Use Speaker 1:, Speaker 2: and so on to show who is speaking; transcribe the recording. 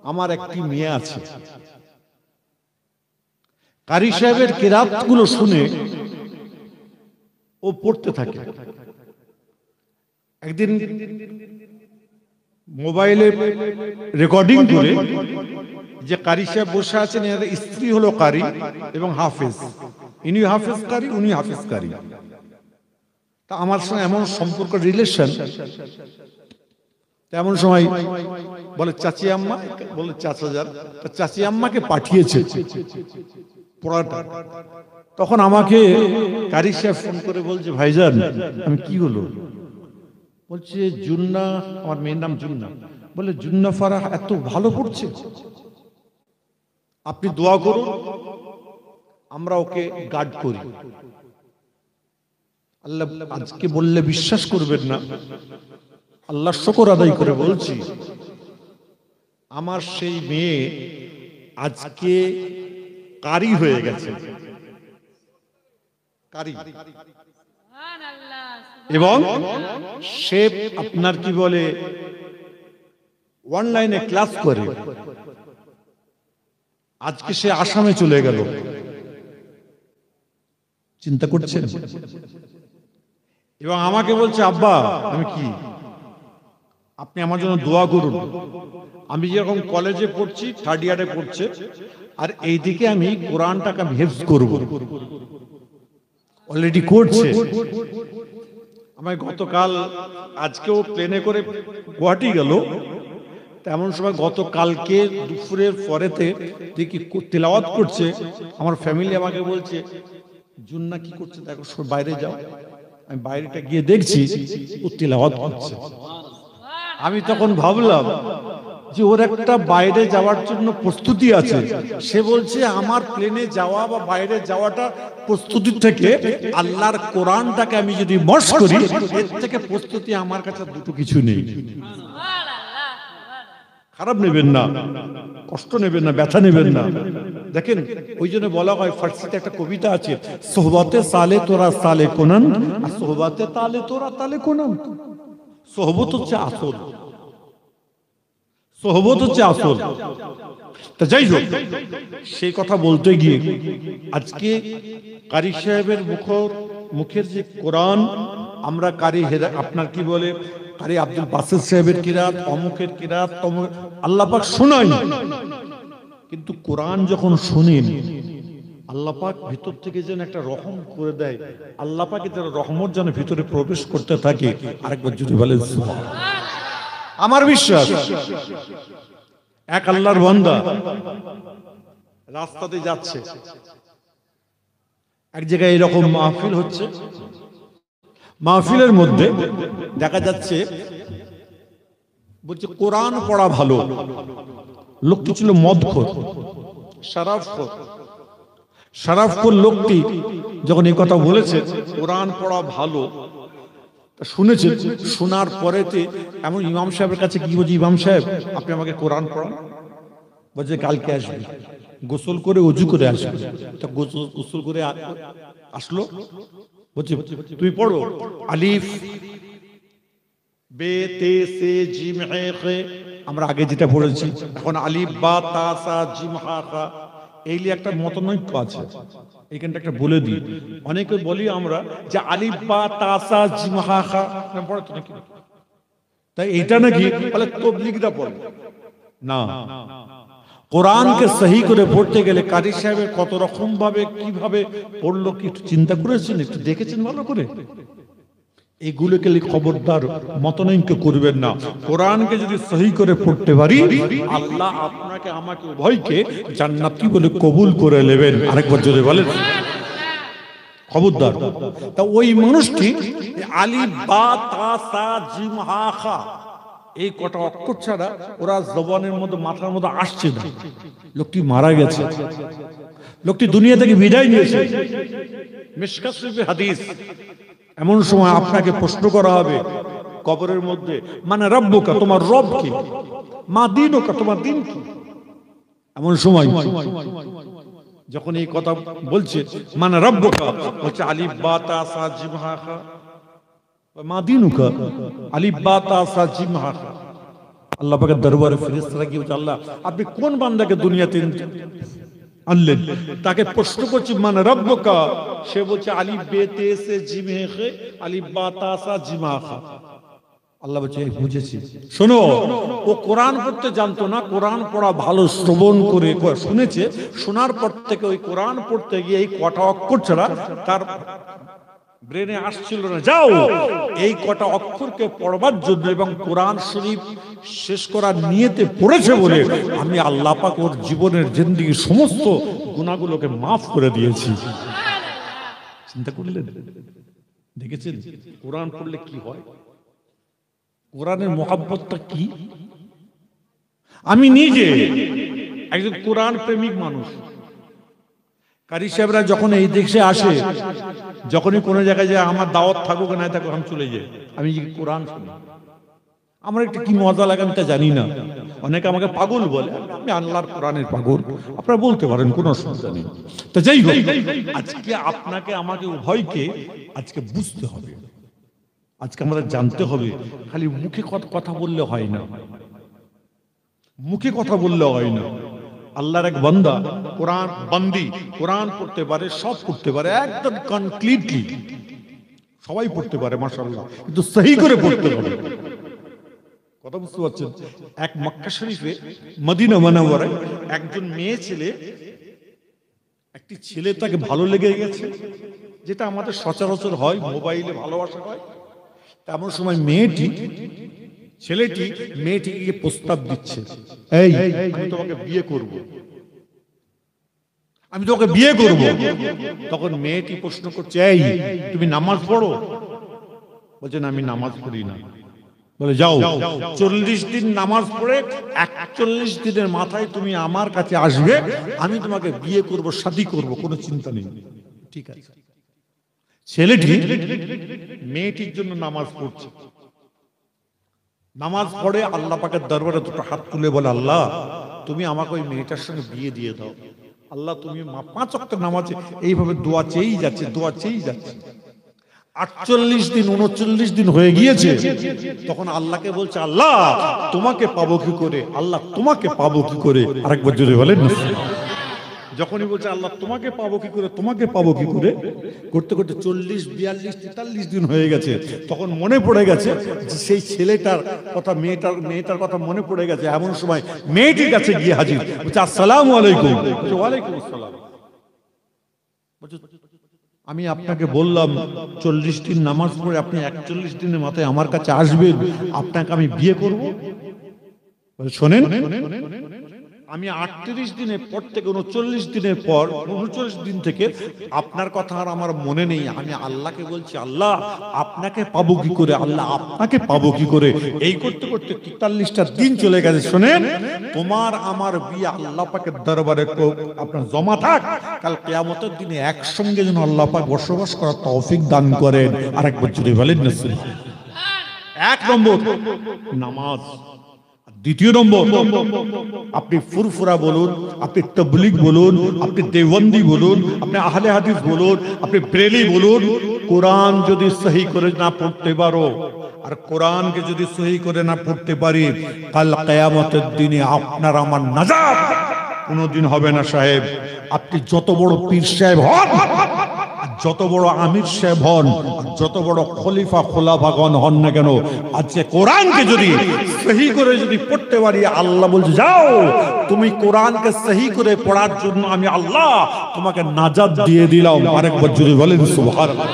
Speaker 1: আমার একটি মেয়ে আছে, কারি সাহেবের কিরাতগুলো শুনে ও পড়তে থাকে। একদিন মোবাইলে রেকর্ডিং করে যে কারি সাহেব বসে আছেন, এর স্ত্রী হলো কারি এবং হাফেজ, ইনি হাফেজ কারি, উনি হাফেজ কারি। তা আমার সঙ্গে এমন সম্পর্ক, রিলেশন, এমন সময় বলে চাচি আম্মা, বলে চাচা যান, চাচি আম্মাকে পাঠিয়েছে পড়াটা। তখন আমাকে কারি সাহেব ফোন করে বলছে, ভাইজান আমি কি হলো? বলছে জুন্না, আমার মেয়ের নাম জুন্না, বলে জুন্না ফারাহ এত ভালো পড়ছে, আপনি দোয়া করুন, আমরা ওকে গার্ড করি। আল্লাহ, আজকে বললে বিশ্বাস করবেন না, আল্লাহ শুকর আদায় করে বলছি, আমার সেই মেয়ে আজকে কারি হয়ে গেছে, কারি। এবং সে আপনার কি বলে অনলাইনে ক্লাস করে। আজকে সে আসামে চলে গেল, চিন্তা করছেন? এবং আমাকে বলছে, আব্বা আমি কি, আপনি আমার জন্য দোয়া করুন। আমি যেরকম কলেজে পড়ছি, থার্ড ইয়ারে পড়ছে, আর এইদিকে আমি কোরআনটাকে আমি হেফজ করব, অলরেডি করছে। আমার গতকাল, আজকেও প্লেনে করে গুয়াহাটি গেল, তেমন সময় গতকালকে দুপুরের পরেতে দেখি তেলাওয়াত করছে। আমার ফ্যামিলি আমাকে বলছে, জুন্না কি করছে দেখো, বাইরে যাও। আমি বাইরেটা গিয়ে দেখছি ও তেলাওয়াত করছে। আমি তখন ভাবলাম যে ওর একটা বাইরে যাওয়ার জন্য প্রস্তুতি আছে। সে বলছে আমার প্লেনে যাওয়া বা বাইরে যাওয়াটা প্রস্তুতি থেকে আল্লাহর কোরআনটাকে আমি যদি মশ করি, এর থেকে প্রস্তুতি আমার কাছে দুটো কিছু নেই। খারাপ নেবেন না, কষ্ট নেবেন না, ব্যথা নেবেন না। দেখেন, ওই জন্য বলা হয়, ফার্সিতে একটা কবিতা আছে, সোহবতে সালে তোরা সালে কোনান, আর সোহবতে তালে তোরা তালে কোনান। সোহবত হচ্ছে আসল, সোহবত হচ্ছে আসল। তা যাই হোক, সেই কথা বলতে গিয়ে আজকে কারি সাহেবের মুখের যে কোরআন, আমরা কারি আপনার কি বলে কারি আব্দুল বাসিত সাহেবের কিরাত, অমুকের কিরাত, আল্লাহ পাক শোনাই, কিন্তু কোরআন যখন শুনেন আল্লাহ পাক ভিতর থেকে যেন একটা রহম করে দেয়, আল্লাহ পাকের যেন রহমত যেন ভিতরে প্রবেশ করতে থাকে। আরেকবার যদি বলেন সুবহানাল্লাহ। আমার বিশ্বাস, এক আল্লাহর বান্দা রাস্তাতে যাচ্ছে, এক জায়গায় এরকম মাহফিল হচ্ছে, মাহফিলের মধ্যে দেখা যাচ্ছে বলছে কোরআন পড়া ভালো। লোকটি ছিল মদখোর, শরাবখোর। শরাবখোর লোকটি যখন এই কথা বলেছে কোরআন পড়া ভালো, শুনেছে, শোনার পরেতে এমন ইমাম সাহেবের কাছে কি বলছে, ইমাম সাহেব আপনি আমাকে কোরআন পড়ান। বলছে কালকে আসবে, গোসল করে অজু করে আসবে। তা গোসল করে আসলো, বলছে তুমি পড়ো, আলিফ বে তে সে জিম হে খে, আমরা আগে যেটা পড়েছি। এখন আলিফ বা তা সা জিম হা খা, এই একটা মতনৈক্য আছে, এইখানটা একটা বলে দিই। অনেকে বলি আমরা যে আলিফ বা তা সা জিম হা খা পড়তো নাকি, তাই এইটা নাকি বলে তাবলীগরা পড়ে না। কোরআনকে সহি করে পড়তে গেলে কারি সাহেবের কত রকম ভাবে কিভাবে পড়লো, কি চিন্তা করেছেন, একটু দেখেছেন ভালো করে? এগুলোকে খবরদার মতনৈক্য করবেন না। কোরআনকে যদি সহি করে পড়তে পারি, আল্লাহ আপনাকে আমাকে উভয়কে জান্নাতি বলে কবুল করে নেবেন। আরেকবার যদি বলেন খবরদার। তা ওই মানুষটি আলিফ বা তা সা জিম হা খা এই কটা অক্ষর ছাড়া ওরা জবানের মধ্যে, মাথার মধ্যে আসছে না। লোকটি মারা গেছে, লোকটি দুনিয়া থেকে বিদায় নিয়েছে। মিশকাত শরীফের হাদিস, এমন সময় আপনাকে প্রশ্ন করা হবে কবরের মধ্যে, মানে রব্বুকা, তোমার রব কি, মা দীনুকা, তোমার দিন কি। এমন সময় যখন এই কথা বলছে, মানে রব্বুকা হচ্ছে আলিফ বা তা সা জিম হা খা, মা দীনুকা আলিফ বা তা সা জিম হা খা। আল্লাহ পাকের দরবারে ফেরেশতারা কি বলছে, আল্লাহ আপনি কোন বান্দাকে দুনিয়াতে আনলেন? তাকে প্রশ্ন করছি মান রব্বুকা, সে বলছে আলিফ বে তে সে জিম হে খে, আলিফ বা তা সা জিমা খা। আল্লাহ বলছে বুঝেছি। শোনো, ও কোরআন পড়তে জানতো না, কোরআন পড়া ভালো শ্রবণ করে শুনেছে, শোনার পর থেকে ওই কোরআন পড়তে গিয়ে এই কটা অক্ষর ছাড়া তার ব্রেনে আসছিল না। যাও এই কটা অক্ষরকে পড়বার জন্য এবং কোরআন শরীফ শেষ করার নিয়তে পড়েছে বলে আমি আল্লাহ পাক ওর জীবনের জিন্দেগীর সমস্ত গুনাহগুলোকে মাফ করে দিয়েছি। চিন্তা করলেন? দেখেছেন কোরআন পড়লে কি হয়, কোরআনের মহব্বতটা কি? আমি নিজে একজন কোরআন প্রেমিক মানুষ। কারি সাহেবরা যখন এই দেশে আসে, যখনই কোনো জায়গায় যায়, আমার দাওয়াত থাকুক না থাকুক আমি চলে যাই, আমি কোরআন শুনি। আমার একটা কি মজা লাগে আমি তা জানি না। অনেকে আমাকে পাগল বলে, আমি আল্লাহর কোরআনের পাগল। আপনারা বলতে পারেন, কোনো অসুবিধা নেই। তো যাই হোক, আজকে আপনাকে আমাকে উভয়কে আজকে বুঝতে হবে, আজকে আমাদের জানতে হবে। খালি মুখে কথা বললে হয় না, মুখে কথা বললে হয় না। আল্লাহর এক বান্দা কোরআন বান্দি, কোরআন পড়তে পারে, সব পড়তে পারে, একদম কমপ্লিটলি সবাই পড়তে পারে মাশাআল্লাহ, কিন্তু সহি করে পড়তে হবে। কথা বুঝতে পারছেন? এক মক্কা শরীফে মদিনা মুনাওয়ারায় একজন মেয়ে ছেলে, একটি ছেলে তাকে ভালো লেগে গেছে, যেটা আমাদের সচরাচর হয়, মোবাইলে ভালোবাসা হয়। এমন সময় ছেলেটি মেয়েটিকে প্রস্তাব দিচ্ছে, এই আমি তোমাকে বিয়ে করব, আমি তোকে বিয়ে করব। তখন মেয়েটি প্রশ্ন করছে, এই তুমি নামাজ পড়ো? বলছে না, আমি নামাজ পড়ি না। বলে যাও 40 দিন নামাজ পড়ে 41 দিনের মাথায় তুমি আমার কাছে আসবে, আমি তোমাকে বিয়ে করব, শাদী করব, কোনো চিন্তা নেই। ঠিক আছে। ছেলেটি মেয়েটির জন্য নামাজ পড়ছে, নামাজ পড়ে আল্লাহ পাকের দরবারে দুটো হাত তুলে বলে, আল্লাহ তুমি আমাকে ওই মেয়েটার সঙ্গে বিয়ে দিয়ে দাও। আল্লাহ তুমি 5 ওয়াক্ত নামাজে এইভাবে দোয়া চেয়েই যাচ্ছে, দোয়া চেয়েই যাচ্ছে। 48 দিন 39 দিন হয়ে গিয়েছে। তখন আল্লাহকে বলছে, আল্লাহ তোমাকে পাবো কি করে, আল্লাহ তোমাকে পাবো কি করে। আরেকবার জোরে বলেন। যখনই বলছে আল্লাহ তোমাকে পাবো কি করে, তোমাকে পাবো কি করে, করতে করতে 40, 42, 43 দিন হয়ে গেছে। তখন মনে পড়ে গেছে যে সেই ছেলেটার কথা, মেয়েটার কথা মনে পড়ে গেছে। এমন সময় মেয়েটির কাছে গিয়ে হাজির, বলছে আসসালামু আলাইকুম। বলছে ওয়ালাইকুম আসসালাম। বলছে আমি আপনাকে বললাম 40 দিন নামাজ পড়ে আপনি 41 দিনের মাথায় আমার কাছে আসবেন, আপনাকে আমি বিয়ে করব। শোনেন, আমি 38 দিনের পর থেকে 39 দিনের পর 39 দিন থেকে আপনার কথা আর আমার মনে নেই। আমি আল্লাহকে বলছি, আল্লাহ আপনাকে পাবো কি করে, আল্লাহ আপনাকে পাবো কি করে। এই করতে করতে 43টা দিন চলে গেছে। শোনেন, তোমার আমার বিয়ে আল্লাহ পাকের দরবারে আপনার জমা থাক, কাল কিয়ামতের দিনে একসঙ্গে যেন আল্লাহ পাক বসবাস করার তৌফিক দান করেন। আরেকবার জুড়ে বলেন না। 1 নম্বর নামাজ। দ্বিতীয় নম্বর, আপনি ফুরফুরা বলুন, আপনি তাবলীগ বলুন, আপনি দেওবন্দি বলুন, আপনি আহলে হাদিস বলুন, আপনি ব্রেলি বলুন, কোরআন যদি সহি করে না পড়তে পারো, আর কোরআনকে যদি সহি করে না পড়তে পারি, কাল কিয়ামতের দিনে আপনার আমার নাজাত কোনোদিন হবে না। সাহেব, আপনি যত বড় পীর সাহেব হন, যত বড় আমির সাহেব হন, যত বড় খলিফা খোলাফাগণ হন না কেন, আজকে কোরআনকে যদি সহি করে যদি পড়তে পারি, আল্লাহ বলছে যাও তুমি কোরআনকে সহি করে পড়ার জন্য আমি আল্লাহ তোমাকে নাজাত দিয়ে দিলাম। আরেকবার যদি বলেন সুবহানাল্লাহ।